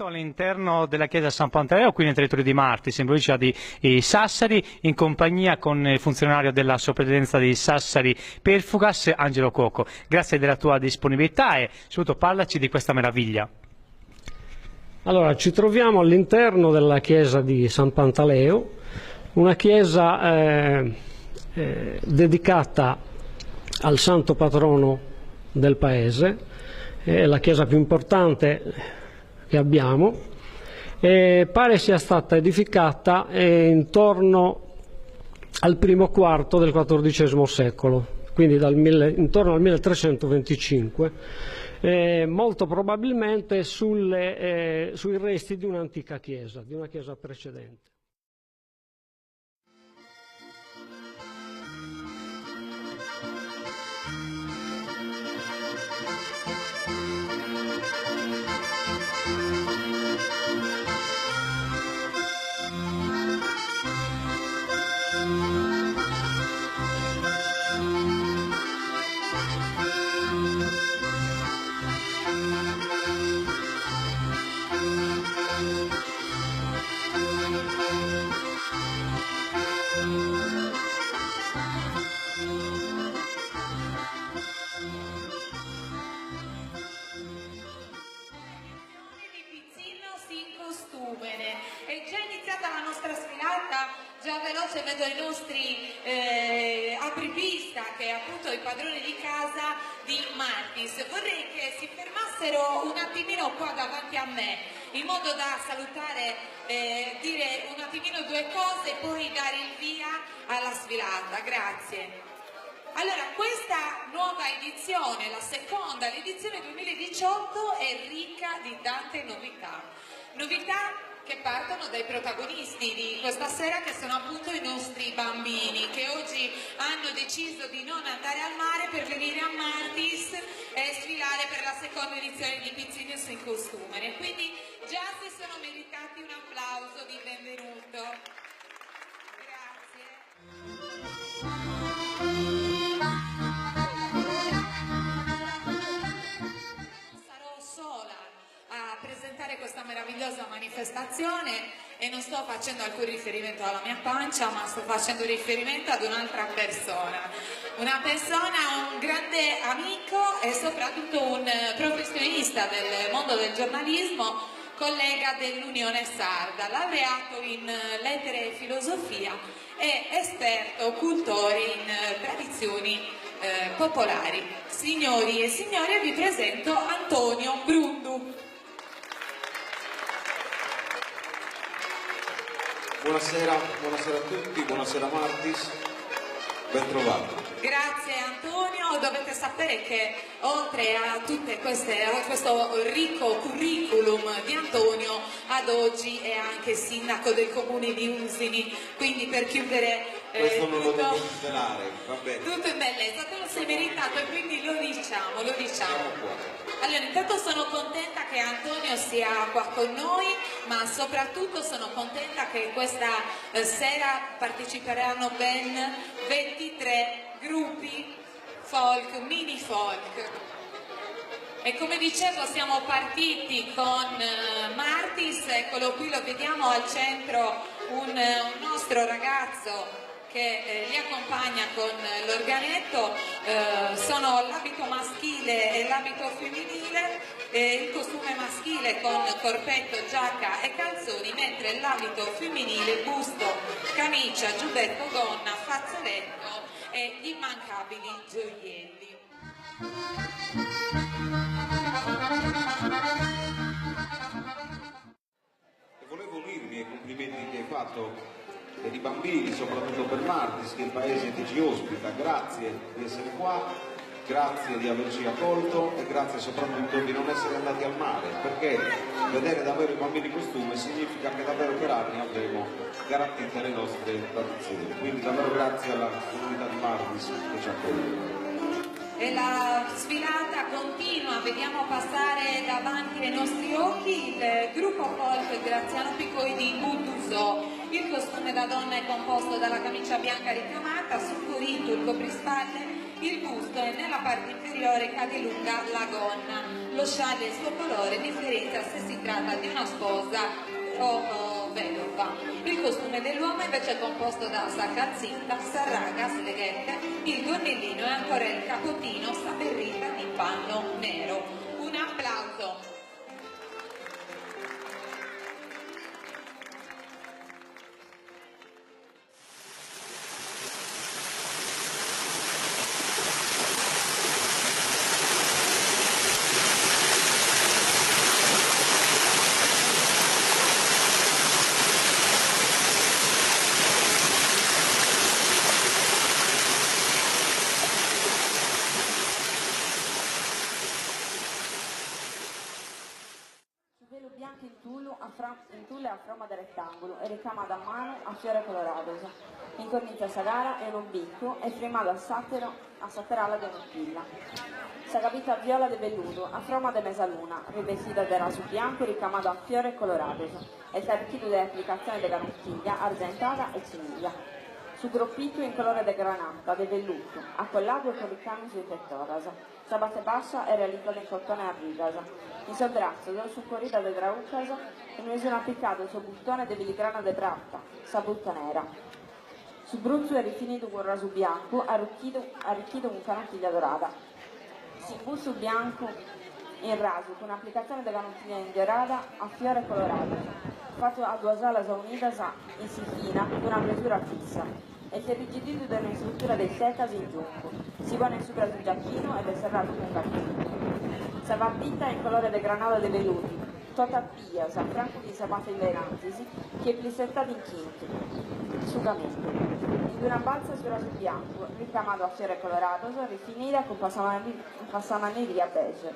trovato all'interno della chiesa San Pantaleo, qui nel territorio di Martis, in provincia di Sassari, in compagnia con il funzionario della soprintendenza di Sassari Perfugas, Angelo Cocco. Grazie della tua disponibilità e soprattutto parlaci di questa meraviglia. Allora, ci troviamo all'interno della chiesa di San Pantaleo, una chiesa dedicata al santo patrono del paese, è la chiesa più importante che abbiamo, e pare sia stata edificata intorno al primo quarto del XIV secolo, quindi intorno al 1325, molto probabilmente sui resti di un'antica chiesa, di una chiesa precedente. È già iniziata la nostra sfilata, già veloce vedo i nostri apripista, che è appunto i padroni di casa di Martis. Vorrei che si fermassero un attimino qua davanti a me, in modo da salutare, dire un attimino due cose e poi dare il via alla sfilata. Grazie. Allora, questa nuova edizione, la seconda, l'edizione 2018, è ricca di tante novità. Novità che partono dai protagonisti di questa sera, che sono appunto i nostri bambini, che oggi hanno deciso di non andare al mare per venire a Martis e sfilare per la seconda edizione di Pizzinius in costume. E quindi già si sono meritati un applauso di benvenuto. Grazie. Presentare questa meravigliosa manifestazione, e non sto facendo alcun riferimento alla mia pancia, ma sto facendo riferimento ad un'altra persona, un grande amico e soprattutto un professionista del mondo del giornalismo, collega dell'Unione Sarda, laureato in lettere e filosofia e esperto cultore in tradizioni popolari. Signori e signore, vi presento Antonio Brundu. Buonasera a tutti, buonasera Martis, ben trovato. Grazie Antonio, dovete sapere che oltre a questo ricco curriculum di Antonio, ad oggi è anche sindaco del comune di Usini, quindi per chiudere questo non lo devo tutelare, va bene. Tutto in bellezza, te lo sei meritato e quindi lo diciamo. Allora, intanto sono contenta che Antonio sia qua con noi, ma soprattutto sono contenta che questa sera parteciperanno ben 23 gruppi folk, mini folk. E come dicevo, siamo partiti con Martis, eccolo qui, lo vediamo al centro, un nostro ragazzo che li accompagna con l'organetto. Sono l'abito maschile e l'abito femminile, il costume maschile con corpetto, giacca e calzoni, mentre l'abito femminile busto, camicia, giubbetto, gonna, fazzoletto e gli immancabili gioielli. E volevo unirmi ai complimenti che hai fatto per i bambini, soprattutto per Martis, che il paese ci ospita. Grazie di essere qua, grazie di averci accolto e grazie soprattutto di non essere andati al mare, perché vedere davvero i bambini in costume significa che davvero per anni avremo garantite le nostre tradizioni. Quindi davvero grazie alla comunità di Martis che ci accoglie. E la sfilata continua, vediamo passare davanti ai nostri occhi il gruppo folk Graziano Piccoi di Butuso. Il costume da donna è composto dalla camicia bianca ricamata, sul corito il coprispalle, Il busto è nella parte inferiore cade lunga la gonna, lo scialle e il suo colore differenzia se si tratta di una sposa o vedova. Il costume dell'uomo invece è composto da sacca zinta, sarraga, sleghette, il gonnellino e ancora il capottino saperrita di panno nero. Un applauso. In tulle a forma di rettangolo e ricama da mano a fiore colorato, in cornice sagara e un ombicco e firmato a saterala de un'uttilla. Sagabita viola de velluto a forma di mesaluna, rivestita di raso bianco ricamato a fiore colorato e arricchito di applicazione di canottiglia argentata e ciniglia. Su groppito in colore di granata, di velluto, accollato e con ricami sui pettoras. Sa base bassa è realizzata in cotone a rigas. In suo braccio, su corrida di draucas, in misura applicata su buttone di filigrana di prata, sa buttonera. Su bruzzo è rifinito con raso bianco, arricchito con canottiglia dorata. Si busto bianco in raso, con applicazione di canottiglia indorata a fiore colorato, fatto a due alas unidas in sifina, con una misura fissa. E si è rigidito da una struttura dei setas in giunco. Si pone sopra sul giacchino ed è serrato con cartino. Savardita in colore di granata dei velluti, tota pia, sa franco di sapate inverantisi, che è plissettata in quinti. Sugamento. In una balza su raso bianco, ricamato a fiore colorato, rifinita con passamaneria beige.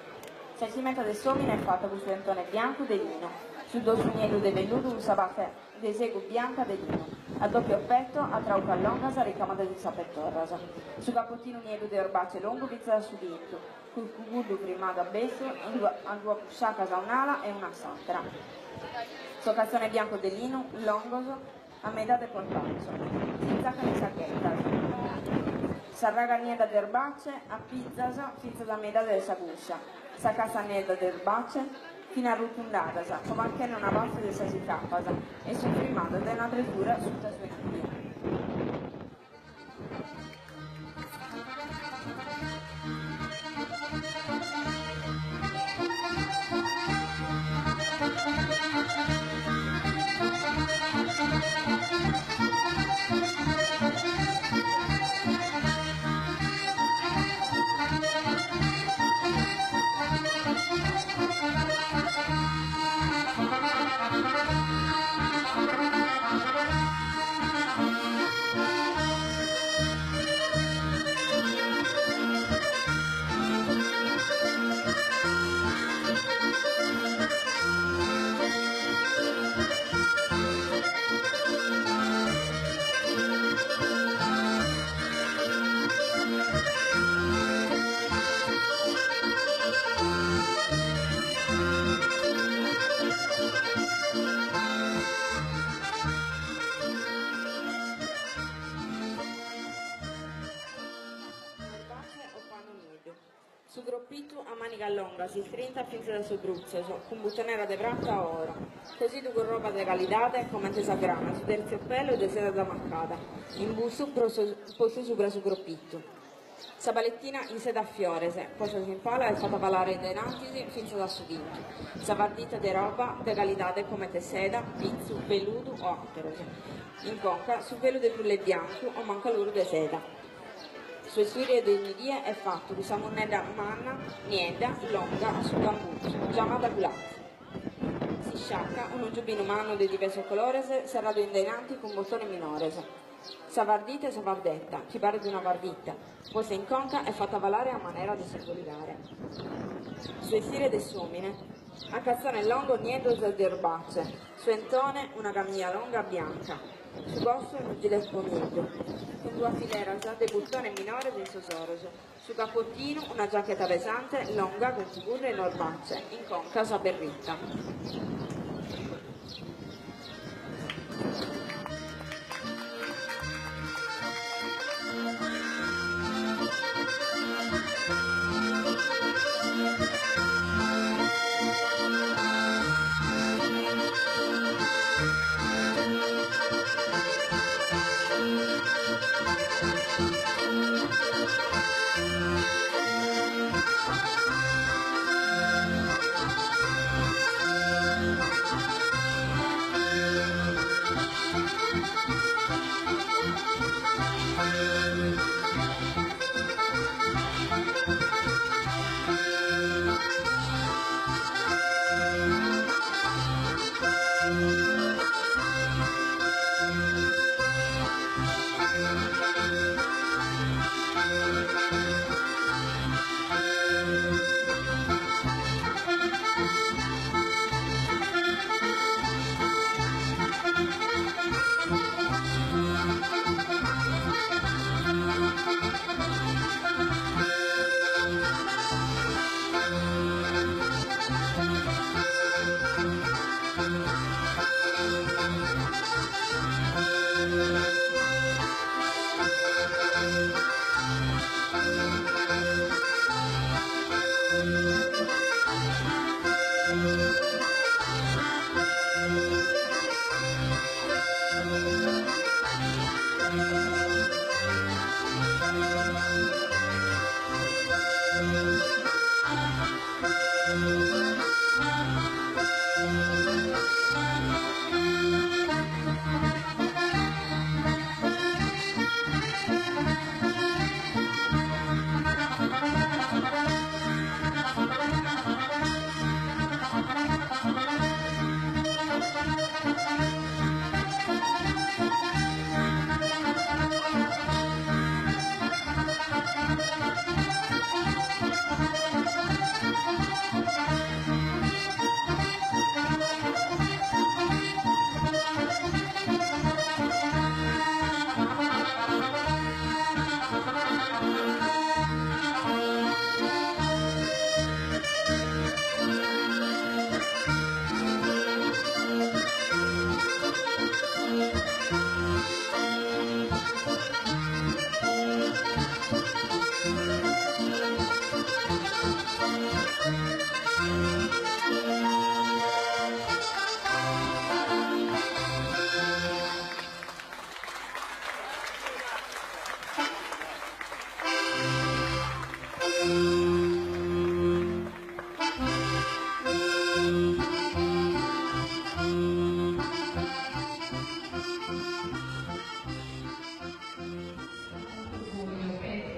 Il cimento del somino è fatto con suentone bianco di lino. Sul dorso nido di velluto un sabate di sego bianca di lino. A doppio petto, a trauca longa, ricamata di sapettorras. Su capottino nido di erbacce lungo, pizza da subito, col cucuddo primato a besso, a due pusciacas a un'ala e una satera. Su cazzone bianco di lino, longoso, a metà del portaccio. Si zacca di sacchettas. Sarraga nieda di erbacce, a pizzas, a metà della saguscia. Sa casa nieda di erbacce, fino arrotondata, come anche in una base di sasi cappasa, e soffrimata da una tresura sotto sui piedi. Su groppito a manica longa si strinta finché da sul bruzzo, con buttonera de prata a oro. Così tu con roba de qualità, come te sagrana, su terziopello e de seta da mancata. In busto posto sopra su groppito. Sabalettina in seta a fiore, posta in pala e fatta valare dei nantisi finché da su dinto. Savardita de roba de qualità come te seda, pizzo, velluto o actero. In conca su velo de frulle bianco o manca loro de seta. Sue storie del Nidia è fatto di salmonella manna, nieda, longa, su gambuccio, chiamata culata. Si sciacca un giubbino umano di diverso colore, serrato in denanti con bottone minore. Savardita e savardetta, che pare di una varvita, posta in conca e fatta valare a maniera di simboligare. Sue stile del sumine, a cazzone longo niedo di erbacce, su entone una camiglia longa bianca. Su posto un gilet pomiglio, con due fileras de buttone minore del sosoroso. Su capottino una giacchetta pesante, longa, con figure e norbacce, in conca saperritta.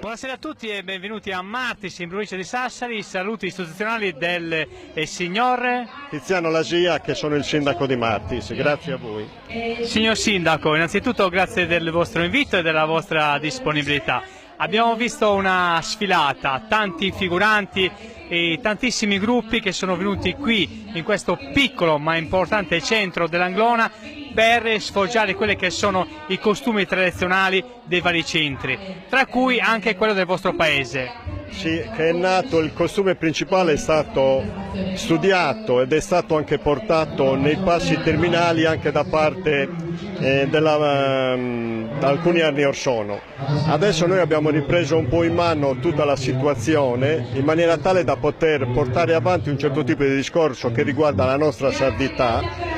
Buonasera a tutti e benvenuti a Martis in provincia di Sassari. Saluti istituzionali del signor Tiziano Lagia, che sono il sindaco di Martis. Grazie a voi. Signor Sindaco, innanzitutto grazie del vostro invito e della vostra disponibilità. Abbiamo visto una sfilata, tanti figuranti e tantissimi gruppi che sono venuti qui in questo piccolo ma importante centro dell'Anglona per sfoggiare quelli che sono i costumi tradizionali dei vari centri, tra cui anche quello del vostro paese. Sì, che è nato, il costume principale è stato studiato ed è stato anche portato nei passi terminali anche da parte da alcuni anni or sono. Adesso noi abbiamo ripreso un po' in mano tutta la situazione in maniera tale da poter portare avanti un certo tipo di discorso che riguarda la nostra sardità.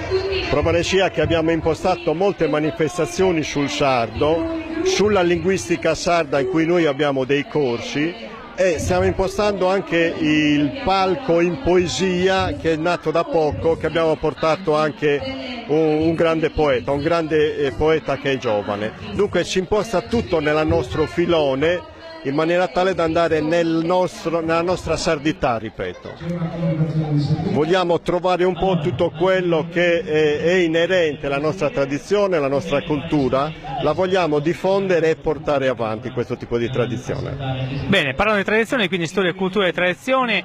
Prova ne sia che abbiamo impostato molte manifestazioni sul sardo, sulla linguistica sarda in cui noi abbiamo dei corsi, e stiamo impostando anche il palco in poesia che è nato da poco, che abbiamo portato anche un grande poeta che è giovane. Dunque si imposta tutto nel nostro filone in maniera tale da andare nella nostra sardità, ripeto. Vogliamo trovare un po' tutto quello che è inerente alla nostra tradizione, alla nostra cultura, la vogliamo diffondere e portare avanti questo tipo di tradizione. Bene, parlando di tradizione, quindi storia, cultura e tradizione,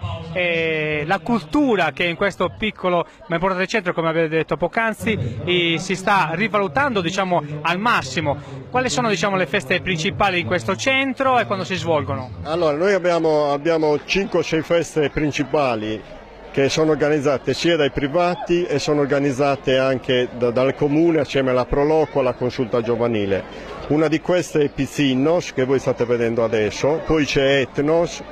la cultura che in questo piccolo ma importante centro, come avete detto poc'anzi, si sta rivalutando, diciamo, al massimo. Quali sono, diciamo, le feste principali in questo centro e quando si svolgono? Allora, noi abbiamo 5 o 6 feste principali che sono organizzate sia dai privati e sono organizzate anche dal comune assieme alla Proloco, alla consulta giovanile. Una di queste è Pizzinnos, che voi state vedendo adesso, poi c'è Etnos,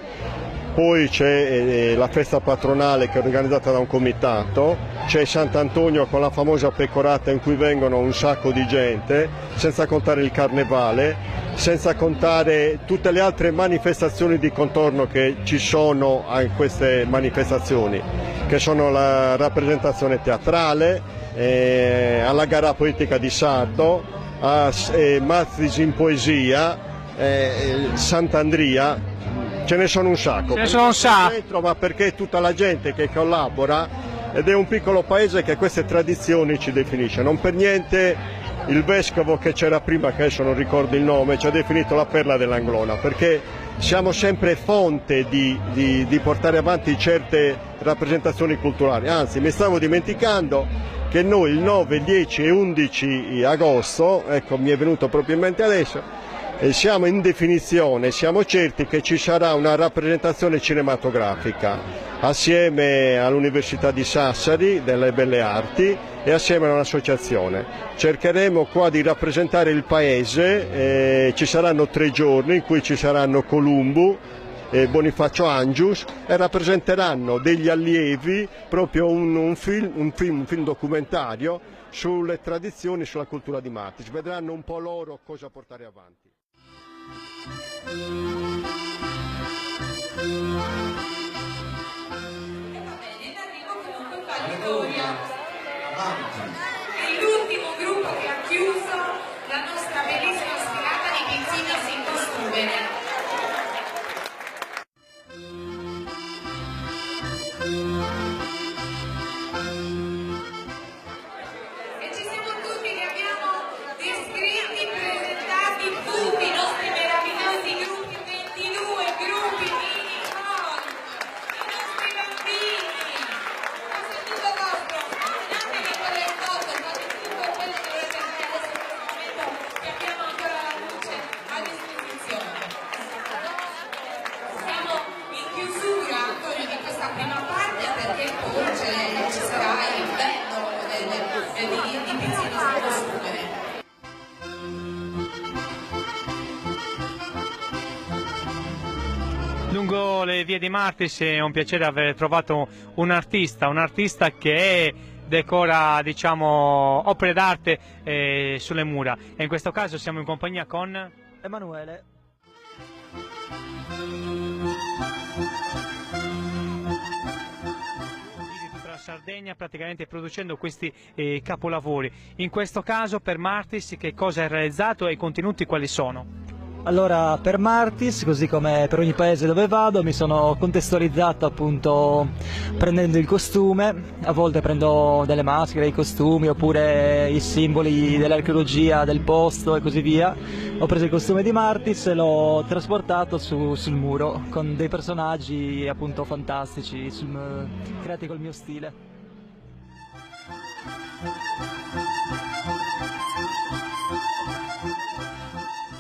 poi c'è la festa patronale che è organizzata da un comitato, c'è Sant'Antonio con la famosa pecorata in cui vengono un sacco di gente, senza contare il carnevale, senza contare tutte le altre manifestazioni di contorno che ci sono a queste manifestazioni, che sono la rappresentazione teatrale, alla gara poetica di sardo, a Martis in poesia, Sant'Andria. Ce ne sono un sacco, Ce ne sono un sacco. Ma perché tutta la gente che collabora ed è un piccolo paese che queste tradizioni ci definisce. Non per niente il vescovo che c'era prima, che adesso non ricordo il nome, ci ha definito la perla dell'Anglona, perché siamo sempre fonte di portare avanti certe rappresentazioni culturali. Anzi, mi stavo dimenticando che noi il 9, 10 e 11 agosto, ecco, mi è venuto proprio in mente adesso, siamo in definizione, siamo certi che ci sarà una rappresentazione cinematografica assieme all'Università di Sassari delle Belle Arti e assieme a un'associazione. Cercheremo qua di rappresentare il paese, ci saranno 3 giorni in cui ci saranno Columbu e Bonifacio Angius e rappresenteranno degli allievi proprio un film documentario sulle tradizioni, sulla cultura di Martis. Vedranno un po' loro cosa portare avanti. È l'ultimo gruppo che ha chiuso la nostra bellissima sfilata di Pizzinos in costume. E ci siamo tutti che abbiamo descritti, presentati tutti i nostri meravigliosi gruppi, 22 gruppi mini con i nostri bambini. Questo è tutto vostro, datevi quelle foto, fate tutto quello che volete fare adesso in questo momento che abbiamo ancora la luce a disposizione. Siamo in chiusura, Antonio, di questa prima parte perché poi ci sarà il bello di Pizzinos in costume. Lungo le vie di Martis è un piacere aver trovato un artista che decora, diciamo, opere d'arte sulle mura, e in questo caso siamo in compagnia con Emanuele. Tutta la Sardegna praticamente producendo questi capolavori. In questo caso per Martis che cosa è realizzato e i contenuti quali sono? Allora, per Martis, così come per ogni paese dove vado, mi sono contestualizzato appunto prendendo il costume. A volte prendo delle maschere, i costumi, oppure i simboli dell'archeologia del posto e così via. Ho preso il costume di Martis e l'ho trasportato sul muro con dei personaggi appunto fantastici, creati col mio stile.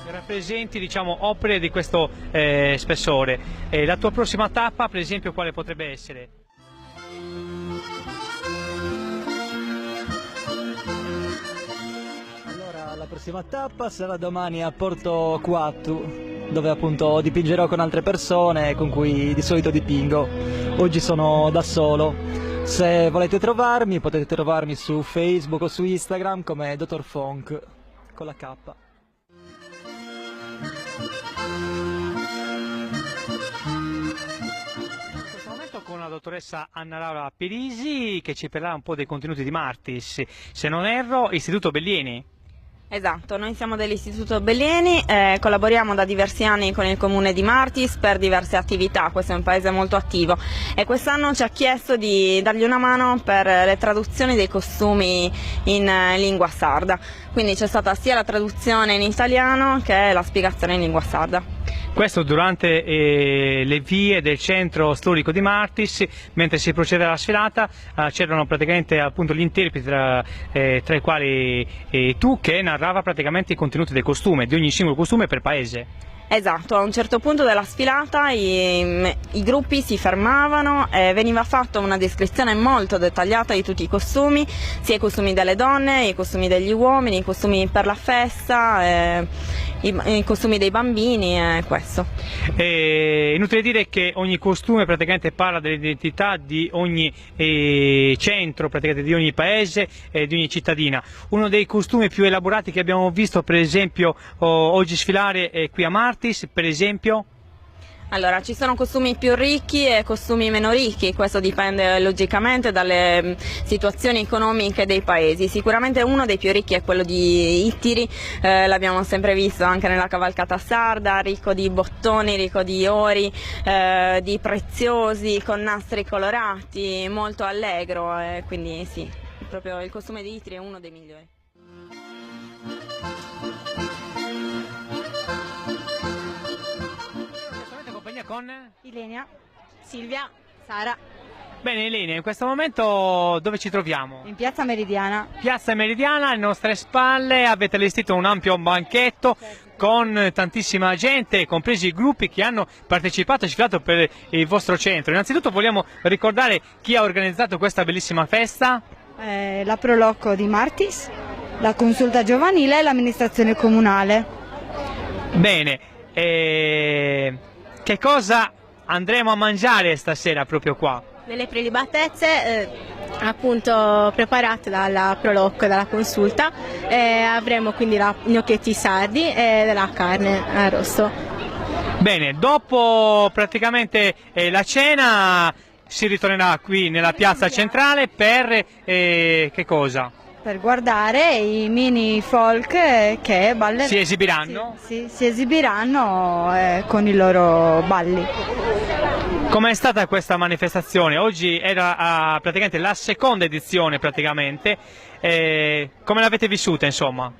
Rappresenti, diciamo, opere di questo spessore. La tua prossima tappa, per esempio, quale potrebbe essere? Allora, la prossima tappa sarà domani a Porto Quattu, dove appunto dipingerò con altre persone con cui di solito dipingo. Oggi sono da solo. Se volete trovarmi, potete trovarmi su Facebook o su Instagram come Dr. Funk con la K. In questo momento con la dottoressa Anna Laura Pirisi che ci parlerà un po' dei contenuti di Martis. Se non erro, Istituto Bellieni. Esatto, noi siamo dell'Istituto Bellieni, collaboriamo da diversi anni con il comune di Martis per diverse attività, questo è un paese molto attivo e quest'anno ci ha chiesto di dargli una mano per le traduzioni dei costumi in lingua sarda, quindi c'è stata sia la traduzione in italiano che la spiegazione in lingua sarda. Questo durante le vie del centro storico di Martis, mentre si procede alla sfilata, c'erano praticamente appunto gli interpreti tra i quali tu, che narrava praticamente i contenuti del costume, di ogni singolo costume per paese. Esatto, a un certo punto della sfilata i gruppi si fermavano e veniva fatta una descrizione molto dettagliata di tutti i costumi, sia i costumi delle donne, i costumi degli uomini, i costumi per la festa, i costumi dei bambini e questo. Inutile dire che ogni costume praticamente parla dell'identità di ogni centro, praticamente di ogni paese e di ogni cittadina. Uno dei costumi più elaborati che abbiamo visto per esempio oggi sfilare qui a Martis, per esempio? Allora, ci sono costumi più ricchi e costumi meno ricchi, questo dipende logicamente dalle situazioni economiche dei paesi. Sicuramente uno dei più ricchi è quello di Ittiri, l'abbiamo sempre visto anche nella cavalcata sarda, ricco di bottoni, ricco di ori, di preziosi, con nastri colorati, molto allegro, quindi sì, proprio il costume di Ittiri è uno dei migliori. Con Ilenia, Silvia, Sara. Bene Elena, in questo momento dove ci troviamo? In Piazza Meridiana. Piazza Meridiana, alle nostre spalle avete allestito un ampio banchetto con tantissima gente, compresi i gruppi che hanno partecipato e sfilato per il vostro centro. Innanzitutto vogliamo ricordare chi ha organizzato questa bellissima festa. La Prolocco di Martis, la Consulta Giovanile e l'amministrazione comunale. Bene, che cosa andremo a mangiare stasera proprio qua? Delle prelibatezze appunto preparate dalla Prolocco e dalla Consulta, avremo quindi gnocchetti sardi e della carne arrosto. Bene, dopo praticamente la cena si ritornerà qui nella piazza centrale per che cosa? Per guardare i mini folk che balleranno. Si esibiranno? Sì, si esibiranno con i loro balli. Com'è stata questa manifestazione? Oggi era praticamente la seconda edizione praticamente, come l'avete vissuta insomma?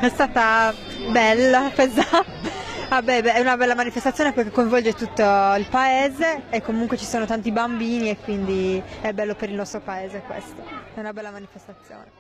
È stata bella, pesante. Vabbè, è una bella manifestazione perché coinvolge tutto il paese e comunque ci sono tanti bambini e quindi è bello per il nostro paese questo. È una bella manifestazione.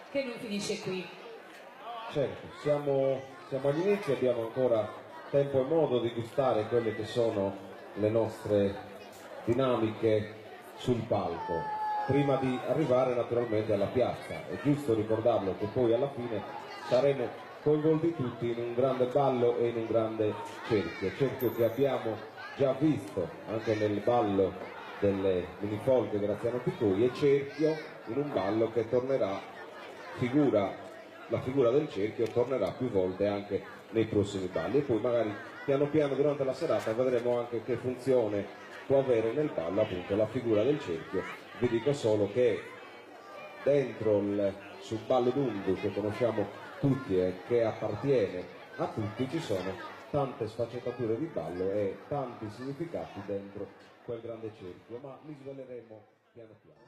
Che non finisce qui. Certo, siamo agli inizi, abbiamo ancora tempo e modo di gustare quelle che sono le nostre dinamiche sul palco, prima di arrivare naturalmente alla piazza. È giusto ricordarlo che poi alla fine saremo coinvolti tutti in un grande ballo e in un grande cerchio che abbiamo già visto anche nel ballo delle minifolk Graziano Picui e cerchio in un ballo che tornerà. La figura del cerchio tornerà più volte anche nei prossimi balli e poi magari piano piano durante la serata vedremo anche che funzione può avere nel ballo appunto la figura del cerchio. Vi dico solo che dentro il subballo d'Undu che conosciamo tutti e che appartiene a tutti ci sono tante sfaccettature di ballo e tanti significati dentro quel grande cerchio, ma li sveleremo piano piano.